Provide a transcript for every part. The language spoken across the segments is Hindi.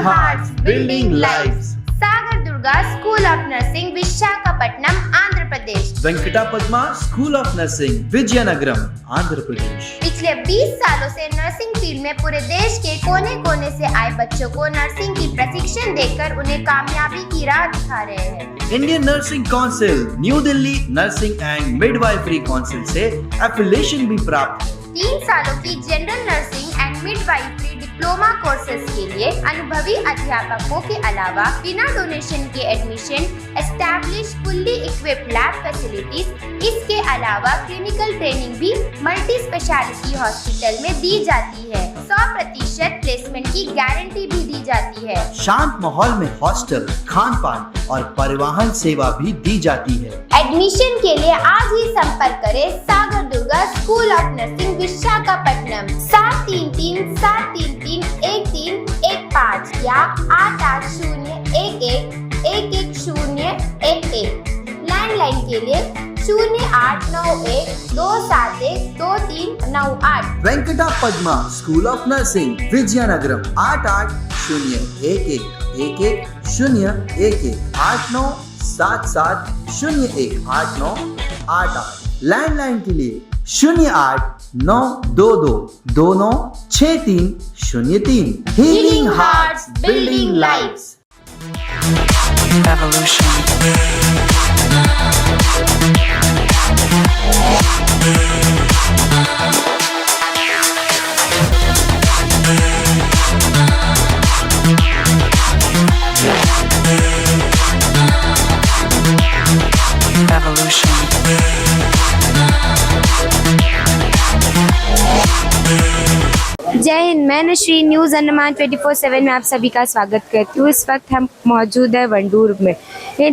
hearts, building lives. Sagar Durga school of nursing Visakhapatnam Andhra Pradesh. Venkata Padma school of nursing Vizianagaram Andhra Pradesh. पिछले 20 सालों से नर्सिंग फील्ड में पूरे देश के कोने कोने से आए बच्चों को नर्सिंग की प्रशिक्षण देकर उन्हें कामयाबी की राह दिखा रहे हैं। Indian nursing council, new Delhi nursing and midwifery council से एफिलिएशन भी प्राप्त है। 3 सालों की general nursing and midwifery diploma courses के लिए अनुभवी अध्यापकों के अलावा बिना डोनेशन के admission, establish fully equipped lab facilities, इसके अलावा क्लिनिकल ट्रेनिंग भी मल्टी स्पेशलिटी हॉस्पिटल में दी जाती है। 100% प्लेसमेंट की गारंटी भी दी जाती है। शांत माहौल में हॉस्टल, खान पान और परिवहन सेवा भी दी जाती है। एडमिशन के लिए आज ही संपर्क करें Sagar Durga school of nursing Visakhapatnam 7337331315 या 8801111011। लैंडलाइन के लिए 0891271239 Venkata Padma school of nursing Vizianagaram 8801111011 8977018988। Landline के लिए 089222296303। Healing hearts, building lives. Evolution. Evolution. जय हिंद। मैं नश्री न्यूज़ अंडमान 24/7 में आप सभी का स्वागत करती हूँ। इस वक्त हम मौजूद है वंडूर में,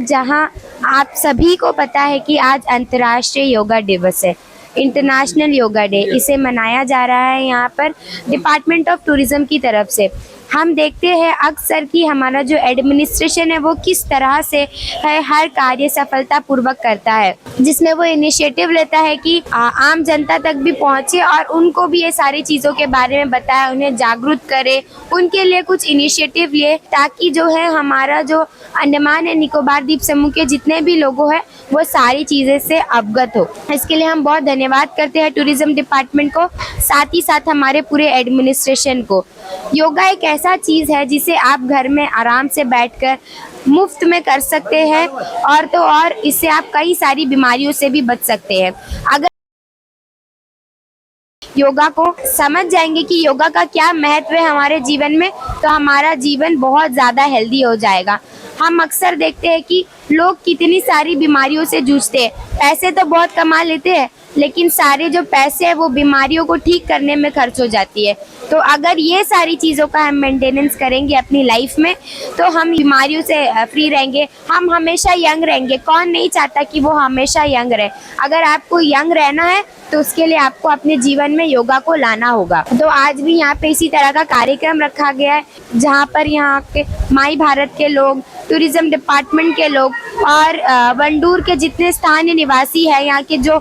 जहाँ आप सभी को पता है कि आज अंतर्राष्ट्रीय योगा दिवस है, इंटरनेशनल योगा डे। इसे मनाया जा रहा है यहाँ पर डिपार्टमेंट ऑफ टूरिज़्म की तरफ से। हम देखते हैं अक्सर कि हमारा जो एडमिनिस्ट्रेशन है वो किस तरह से है हर कार्य सफलतापूर्वक करता है, जिसमें वो इनिशिएटिव लेता है कि आम जनता तक भी पहुंचे और उनको भी ये सारी चीज़ों के बारे में बताए, उन्हें जागरूक करे, उनके लिए कुछ इनिशिएटिव लिए, ताकि जो है हमारा जो अंडमान एंड निकोबार द्वीप समूह के जितने भी लोगों हैं वो सारी चीज़ें से अवगत हो। इसके लिए हम बहुत धन्यवाद करते हैं टूरिज़्म डिपार्टमेंट को, साथ ही साथ हमारे पूरे एडमिनिस्ट्रेशन को। योगा एक ऐसा चीज़ है जिसे आप घर में आराम से बैठकर मुफ्त में कर सकते हैं, और तो और इससे आप कई सारी बीमारियों से भी बच सकते हैं। अगर योगा को समझ जाएंगे कि योगा का क्या महत्व है हमारे जीवन में, तो हमारा जीवन बहुत ज़्यादा हेल्दी हो जाएगा। हम अक्सर देखते हैं कि लोग कितनी सारी बीमारियों से जूझते हैं। पैसे तो बहुत कमा लेते हैं, लेकिन सारे जो पैसे हैं वो बीमारियों को ठीक करने में खर्च हो जाती है। तो अगर ये सारी चीज़ों का हम मेंटेनेंस करेंगे अपनी लाइफ में, तो हम बीमारियों से फ्री रहेंगे, हम हमेशा यंग रहेंगे। कौन नहीं चाहता कि वो हमेशा यंग रहे। अगर आपको यंग रहना है तो उसके लिए आपको अपने जीवन में योगा को लाना होगा। तो आज भी यहाँ पे इसी तरह का कार्यक्रम रखा गया है, जहाँ पर यहाँ के माई भारत के लोग, टूरिज़्म डिपार्टमेंट के लोग और वंडूर के जितने स्थानीय निवासी हैं, यहाँ के जो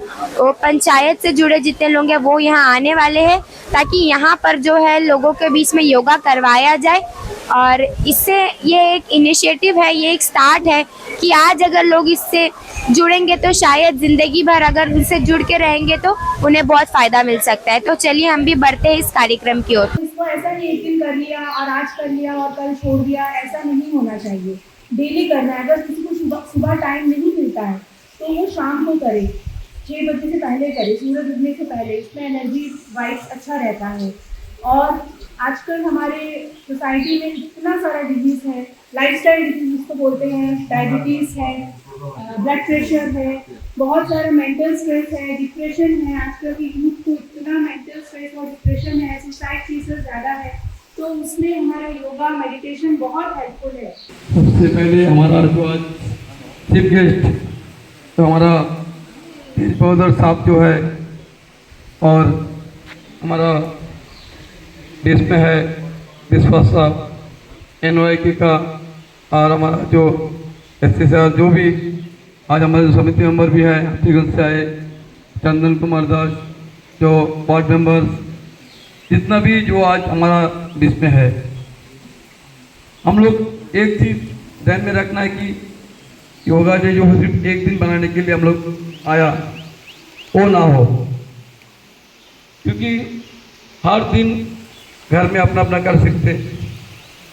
पंचायत से जुड़े जितने लोग हैं वो यहाँ आने वाले हैं, ताकि यहाँ पर जो है लोगों के बीच में योगा करवाया जाए। और इससे ये एक इनिशिएटिव है, ये एक स्टार्ट है कि आज अगर लोग इससे जुड़ेंगे तो शायद ज़िंदगी भर अगर उनसे जुड़ के रहेंगे तो उन्हें बहुत फ़ायदा मिल सकता है। तो चलिए हम भी बढ़ते हैं इस कार्यक्रम की ओर। इसको ऐसा नहीं एक दिन कर लिया और आज कर लिया और कल छोड़ दिया, ऐसा नहीं होना चाहिए। डेली करना है। अगर किसी को सुबह टाइम नहीं मिलता है तो वो शाम को करे, 6 बजे से पहले करे, सूरज उगने से पहले। इसमें एनर्जी वाइब्स अच्छा रहता है। और आजकल हमारे सोसाइटी में इतना सारा डिजीज़ है, लाइफस्टाइल डिजीज जिसको बोलते हैं, डायबिटीज़ है, ब्लड प्रेशर है, बहुत सारा मेंटल स्ट्रेस है, डिप्रेशन है। आजकल की यूथ को इतना मेंटल स्ट्रेस और डिप्रेशन है, सुसाइड केसेस ज़्यादा है। तो उसमें हमारा योगा मेडिटेशन बहुत हेल्पफुल है। सबसे पहले हमारा जो आज चीफ गेस्ट तो हमारा तेज बहादुर साहब जो है, और हमारा देश में है विश्वास साहब NYK का, और हमारा जो SSR जो भी आज हमारे जो समिति मेंबर भी हैं हाथीगंज से आए, चंदन कुमार दास जो वार्ड मेंबर्स, जितना भी जो आज हमारा बीच में है, हम लोग एक चीज़ ध्यान में रखना है कि योगा डे जो सिर्फ एक दिन बनाने के लिए हम लोग आया वो ना हो, क्योंकि हर दिन घर में अपना अपना कर सकते हैं।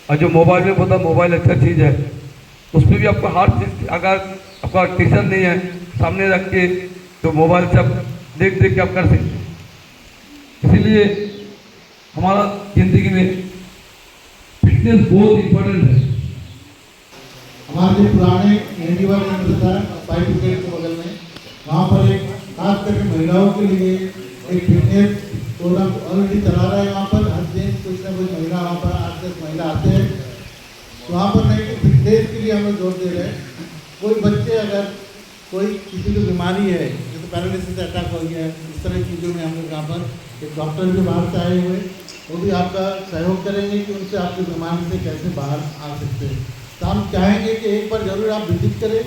और जो मोबाइल में बोलता मोबाइल अच्छा चीज़ है, उसमें भी आपको हर चीज़, अगर आपका टीचर नहीं है सामने रख के तो मोबाइल से आप देख देख के आप कर सकते हैं। इसीलिए हमारा ज़िंदगी में फिटनेस बहुत इम्पोर्टेंट है। हमारे जो पुराने एनडीवा केंद्र था फाइव विकेट के बगल में, वहाँ पर एक खास करके महिलाओं के लिए एक फिटनेस प्रोग्राम ऑलरेडी चला रहा है। वहाँ पर हर दिन कुछ ना कुछ महिला, वहाँ पर 8-10 महिला आते हैं। तो वहाँ पर नहीं फिटनेस के लिए हम लोग जोर दे रहे हैं। कोई बच्चे अगर कोई किसी को बीमारी है, जैसे पैरालिसिस अटैक हो गया है, इस तरह की चीज़ों में हम लोग यहाँ पर एक डॉक्टर भी बाहर से आए हुए, वो भी आपका सहयोग करेंगे कि उनसे आपकी बीमारी से कैसे बाहर आ सकते हैं। तो हम चाहेंगे कि एक बार जरूर आप विजिट करें,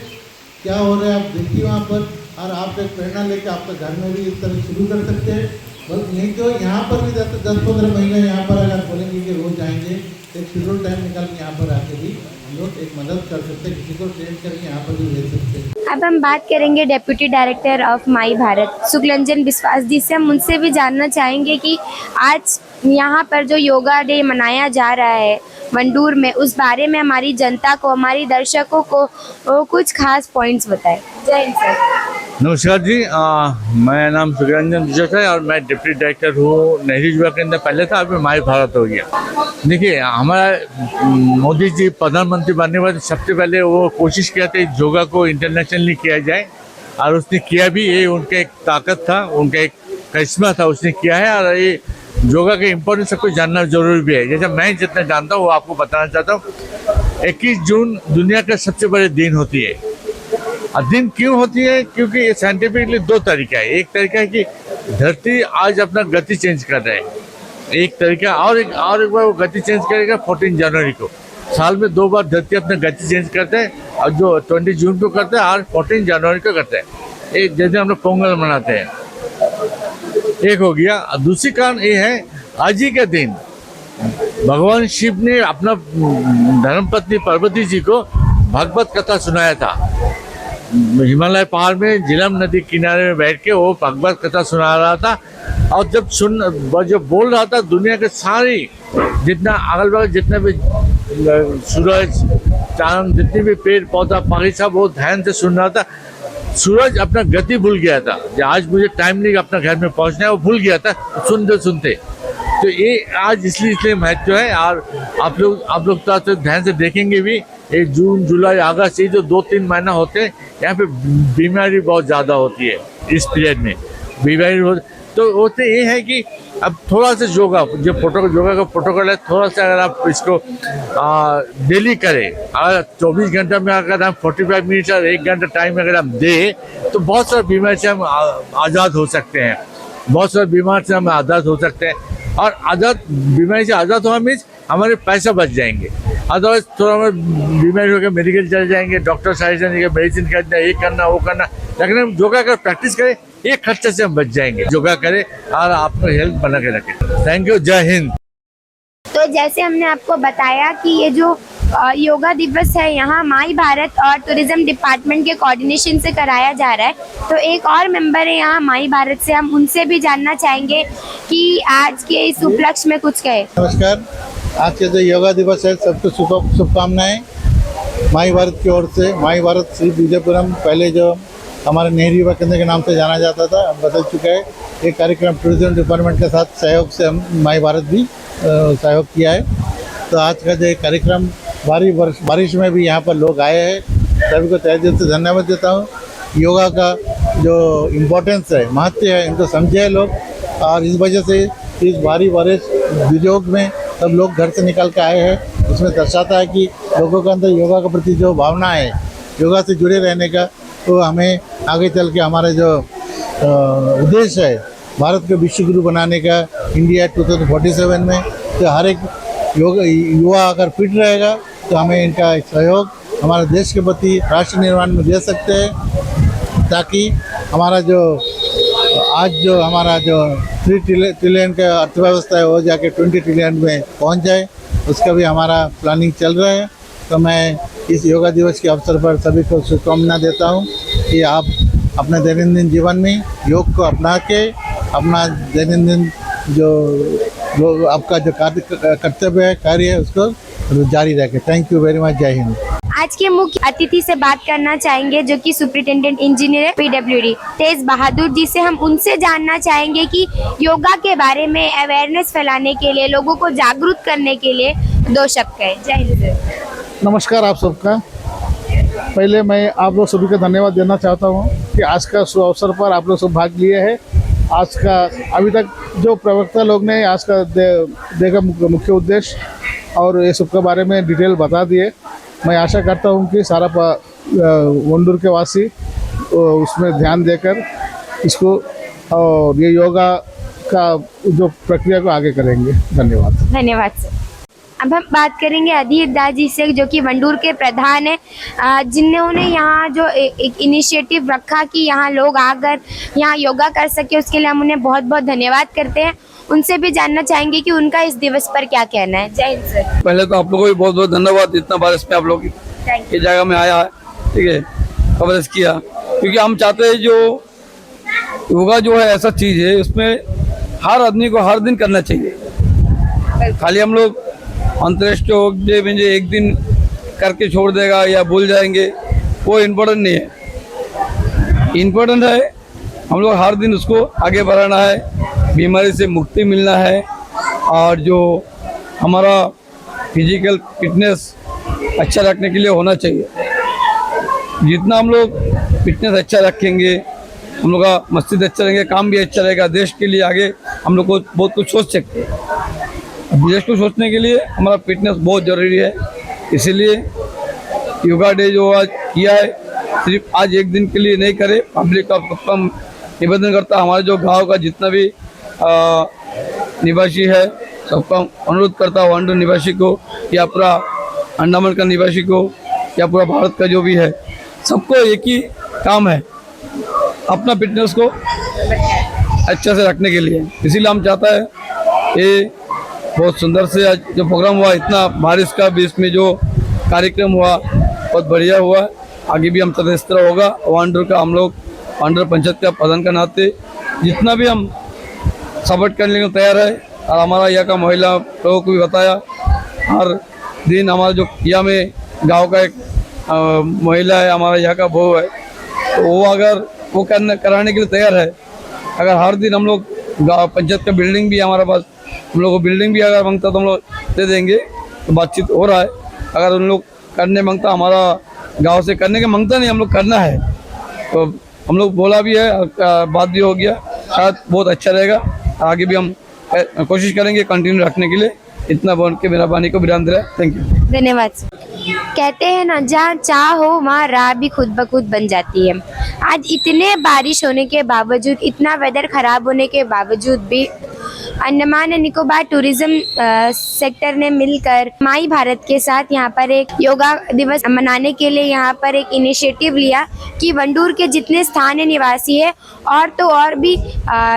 क्या हो रहा है आप देखिए वहाँ पर, और आप एक प्रेरणा लेकर आपका घर में भी इस तरह शुरू कर सकते हैं। बल्कि नहीं तो यहाँ पर भी जाते 10-15 महीने यहाँ पर अगर बोलेंगे कि रोज आएंगे, एक शेड्यूल टाइम निकाल के यहाँ पर आके भी हम लोग एक मदद कर सकते हैं, किसी को ट्रेन करके यहाँ पर भी ले सकते हैं। अब हम बात करेंगे deputy director of my Bharat Sukhranjan विश्वास जी से। हम उनसे भी जानना चाहेंगे कि आज यहाँ पर जो योगा डे मनाया जा रहा है मंडूर में, उस बारे में हमारी जनता को, हमारी दर्शकों को कुछ खास पॉइंट्स बताएं। जय हिंद सर। नमस्कार जी, मेरा नाम सुखरंजन विश्वास है और मैं डिप्टी डायरेक्टर हूँ नेहरू युवा केंद्र। पहले था, अभी माई भारत हो गया। देखिए, हमारा मोदी जी प्रधानमंत्री बनने के बाद सबसे पहले वो कोशिश किया था योगा को इंटरनेशनली किया जाए, और उसने किया भी। ये उनका एक ताकत था, उनका एक करिश्मा था, उसने किया है। और ये योगा के इम्पोर्टेंस सबको जानना जरूरी भी है। जैसे मैं जितना जानता हूँ वो आपको बताना चाहता हूँ। 21 जून दुनिया का सबसे बड़े दिन होती है। और दिन क्यों होती है? क्योंकि ये साइंटिफिकली 2 तरीका है। एक तरीका है कि धरती आज अपना गति चेंज कर रहा है, एक तरीका, और एक बार वो गति चेंज करेगा 14 जनवरी को। साल में 2 बार धरती अपना गति चेंज करता है, और जो 20 जून को करता है और 14 जनवरी को करता है। एक जैसे हम लोग पोंगल मनाते हैं, एक हो गया। और दूसरी कारण ये है, आज ही के दिन भगवान शिव ने अपना धर्मपत्नी पार्वती जी को भागवत कथा सुनाया था। हिमालय पहाड़ में झीलम नदी किनारे में बैठ के वो भागवत कथा सुना रहा था। और जब बोल रहा था, दुनिया के सारी जितना अगल बगल जितने भी सूरज चांद, जितने भी पेड़ पौधा पानी, सब वो ध्यान से सुन रहा था। सूरज अपना गति भूल गया था, आज मुझे टाइम नहीं अपना घर में पहुंचना है, वो भूल गया था सुनते सुनते। तो ये आज इसलिए महत्व है। और आप लोग तो ध्यान से देखेंगे भी, ये जून जुलाई अगस्त, ये जो 2-3 महीना होते हैं, यहाँ पे बीमारी बहुत ज़्यादा होती है। इस पीरियड में बीमारी तो होते ये है कि अब थोड़ा सा योगा जो योगा का प्रोटोकॉल है, थोड़ा सा अगर आप इसको डेली करें, अगर 24 घंटा में अगर हम 45 मिनट और 1 घंटा टाइम अगर हम दें, तो बहुत सारे बीमारी से हम आज़ाद हो सकते हैं। बहुत सारे बीमारी से हम आज़ाद हो सकते हैं। और बीमारी से आज़ाद होना मीन्स हमारे पैसा बच जाएंगे। अदरवाइज थोड़ा हमें बीमारी होकर मेडिकल चले जाएंगे, डॉक्टर सजेशन देंगे मेडिसिन खरीदना, ये करना वो करना। लेकिन हम योगा कर प्रैक्टिस करें, एक खर्चे से हम बच जाएंगे। योगा करें और आपको हेल्थ बना के रखें। थैंक यू, जय हिंद। तो जैसे हमने आपको बताया कि ये जो योगा दिवस है यहाँ माई भारत और टूरिज्म डिपार्टमेंट के कोऑर्डिनेशन से कराया जा रहा है। तो एक और मेंबर है यहाँ माई भारत से, हम उनसे भी जानना चाहेंगे कि आज के इस उपलक्ष्य में कुछ कहे। नमस्कार, आज के जो योगा दिवस है सबको शुभकामनाएं माई भारत की ओर से। माई भारत श्री विजयपुरम, पहले जो हमारे नेहरू युवा केंद्र के नाम से जाना जाता था, अब बदल चुका है। एक कार्यक्रम टूरिज्म डिपार्टमेंट के साथ सहयोग से हम माई भारत भी सहयोग किया है। तो आज का जो कार्यक्रम बारिश में भी यहाँ पर लोग आए हैं, सभी को तहे दिल से धन्यवाद देता हूँ। योगा का जो इम्पोर्टेंस है, महत्व है, इनको समझे लोग। और इस वजह से इस भारी बारिश वियोग में सब लोग घर से निकल के आए हैं। उसमें दर्शाता है कि लोगों के अंदर योगा के प्रति जो भावना है, योगा से जुड़े रहने का, तो हमें आगे चल के हमारे जो उद्देश्य है भारत को विश्व गुरु बनाने का, इंडिया 2047 में, तो हर एक युवा अगर फिट रहेगा तो हमें इनका सहयोग हमारे देश के प्रति राष्ट्र निर्माण में दे सकते हैं, ताकि हमारा जो आज जो हमारा जो 3 ट्रिलियन का अर्थव्यवस्था है वो जाके 20 ट्रिलियन में पहुंच जाए। उसका भी हमारा प्लानिंग चल रहा है। तो मैं इस योगा दिवस के अवसर पर सभी को शुभकामना देता हूँ कि आप अपने दैनंदिन जीवन में योग को अपना के अपना दैनंदिन जो आपका जो कर्तव्य है, कार्य है, उसको जारी रखें। Thank you very much. जय हिंद। आज के मुख्य अतिथि से बात करना चाहेंगे जो कि सुपरिटेंडेंट इंजीनियर PWD तेज बहादुर जी से। हम उनसे जानना चाहेंगे कि योगा के बारे में अवेयरनेस फैलाने के लिए, लोगों को जागरूक करने के लिए 2 शब्द कहें। जय हिंद सर। नमस्कार आप सबका। पहले मैं आप लोग सभी का धन्यवाद देना चाहता हूँ कि आज का शुभ अवसर पर आप लोग सब भाग लिए हैं। आज का अभी तक जो प्रवक्ता लोग ने आज का देखा मुख्य उद्देश्य और ये सब के बारे में डिटेल बता दिए। मैं आशा करता हूँ कि सारा वंडूर के वासी उसमें ध्यान देकर इसको और ये योगा का जो प्रक्रिया को आगे करेंगे। धन्यवाद। धन्यवाद सर। अब हम बात करेंगे अधीर दास जी से जो कि वंडूर के प्रधान हैं, जिन्होंने यहाँ जो एक इनिशिएटिव रखा कि यहाँ लोग आकर यहाँ योगा कर सके, उसके लिए हम उन्हें बहुत बहुत धन्यवाद करते हैं। उनसे भी जानना चाहेंगे कि उनका इस दिवस पर क्या कहना है। जय हिंद सर। पहले तो आप लोगों को भी बहुत बहुत धन्यवाद, इतना बारिश में आप लोग ये जगह में आया है, ठीक है, कवरेज किया, क्योंकि हम चाहते हैं जो योगा जो है ऐसा चीज़ है उसमें हर आदमी को हर दिन करना चाहिए। खाली हम लोग अंतर्राष्ट्रीय योग डे में जो एक दिन करके छोड़ देगा या भूल जाएंगे, वो इम्पोर्टेंट नहीं है। इम्पोर्टेंट है हम लोग हर दिन उसको आगे बढ़ाना है, बीमारी से मुक्ति मिलना है, और जो हमारा फिजिकल फिटनेस अच्छा रखने के लिए होना चाहिए। जितना हम लोग फिटनेस अच्छा रखेंगे, हम लोग का मस्तिष्क अच्छा रहेंगे, काम भी अच्छा रहेगा, देश के लिए आगे हम लोग को बहुत कुछ सोच सकते हैं। देश को सोचने के लिए हमारा फिटनेस बहुत ज़रूरी है। इसीलिए योगा डे जो आज किया है, सिर्फ आज एक दिन के लिए नहीं करे, पब्लिक का सबका निवेदन करता, हमारे जो गांव का जितना भी निवासी है सबका अनुरोध करता हूँ, वंडूर निवासी को या पूरा अंडमान का निवासी को या पूरा भारत का जो भी है, सबको एक ही काम है, अपना फिटनेस को अच्छा से रखने के लिए। इसीलिए हम चाहता है ये बहुत सुंदर से आज जो प्रोग्राम हुआ, इतना बारिश का बीच में जो कार्यक्रम हुआ बहुत बढ़िया हुआ। आगे भी हम तरह इस तरह होगा। वंडूर का हम लोग वंडूर पंचायत का प्रधान का नाते जितना भी हम सपोर्ट करने को तैयार है, और हमारा यहाँ का महिला लोगों को भी बताया, हर दिन हमारा जो किया में गांव का एक महिला है, हमारा यहाँ का बहू है, तो वो अगर वो कराने के लिए तैयार है। अगर हर दिन हम लोग गाँव पंचायत का बिल्डिंग भी हमारे पास, हम लोग को बिल्डिंग भी अगर मांगता तो हम लोग दे देंगे, तो बातचीत हो रहा है। अगर उन लोग करने मांगता, हमारा गांव से करने के मांगता नहीं, हम लोग करना है, तो हम लोग बोला भी है, बात भी हो गया, शायद बहुत अच्छा रहेगा। आगे भी हम कोशिश करेंगे कंटिन्यू रखने के लिए। इतना बोल के मेरा वाणी को विराम दे रहा है। Thank you. धन्यवाद। कहते हैं ना, जहाँ चाह हो वहाँ राह भी खुद ब खुद बन जाती है। आज इतने बारिश होने के बावजूद, इतना वेदर खराब होने के बावजूद भी Andaman and Nicobar tourism sector ने मिलकर माई भारत के साथ यहाँ पर एक योगा दिवस मनाने के लिए यहाँ पर एक इनिशिएटिव लिया कि वंडूर के जितने स्थानीय निवासी है और तो और भी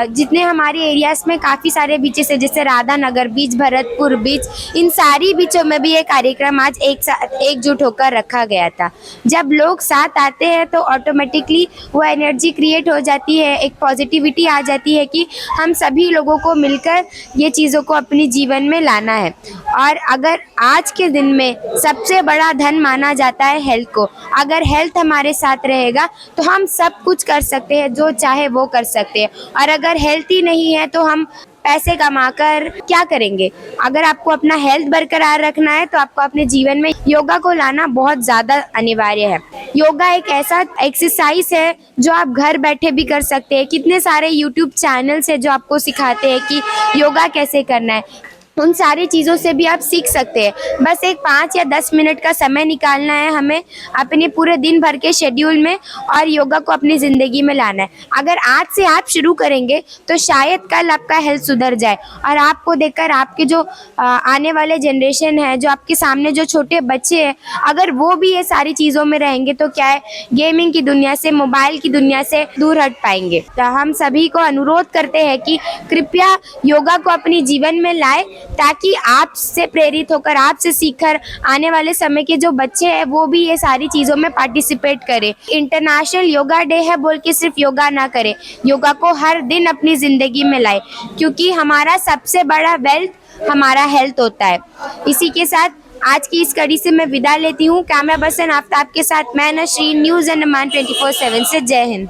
जितने हमारे एरियाज में काफ़ी सारे बीचेस है, जैसे राधा नगर बीच, भरतपुर बीच, इन सारी बीचों में भी ये कार्यक्रम आज एकजुट होकर रखा गया था। जब लोग साथ आते हैं तो ऑटोमेटिकली वो एनर्जी क्रिएट हो जाती है, एक पॉजिटिविटी आ जाती है कि हम सभी लोगों को मिलकर ये चीज़ों को अपने जीवन में लाना है। और अगर आज के दिन में सबसे बड़ा धन माना जाता है हेल्थ को, अगर हेल्थ हमारे साथ रहेगा तो हम सब कुछ कर सकते हैं, जो चाहे वो कर सकते हैं। और अगर हेल्थ ही नहीं है तो हम पैसे कमाकर क्या करेंगे। अगर आपको अपना हेल्थ बरकरार रखना है तो आपको अपने जीवन में योगा को लाना बहुत ज़्यादा अनिवार्य है। योगा एक ऐसा एक्सरसाइज है जो आप घर बैठे भी कर सकते हैं। कितने सारे यूट्यूब चैनल्स है जो आपको सिखाते हैं कि योगा कैसे करना है, उन सारी चीज़ों से भी आप सीख सकते हैं। बस एक 5 या 10 मिनट का समय निकालना है हमें अपने पूरे दिन भर के शेड्यूल में और योगा को अपनी ज़िंदगी में लाना है। अगर आज से आप शुरू करेंगे तो शायद कल आपका हेल्थ सुधर जाए और आपको देखकर आपके जो आने वाले जनरेशन है, जो आपके सामने जो छोटे बच्चे हैं, अगर वो भी ये सारी चीज़ों में रहेंगे तो क्या है, गेमिंग की दुनिया से, मोबाइल की दुनिया से दूर हट पाएंगे। तो हम सभी को अनुरोध करते हैं कि कृपया योगा को अपनी जीवन में लाए ताकि आपसे प्रेरित होकर, आपसे सीखकर आने वाले समय के जो बच्चे हैं वो भी ये सारी चीज़ों में पार्टिसिपेट करें। इंटरनेशनल योगा डे है बोल के सिर्फ योगा ना करें, योगा को हर दिन अपनी ज़िंदगी में लाए, क्योंकि हमारा सबसे बड़ा वेल्थ हमारा हेल्थ होता है। इसी के साथ आज की इस कड़ी से मैं विदा लेती हूँ। कैमरा पर्सन आफ्ताब के साथ मैं नशरीन, न्यूज़ अंडमान 24/7 से। जय हिंद।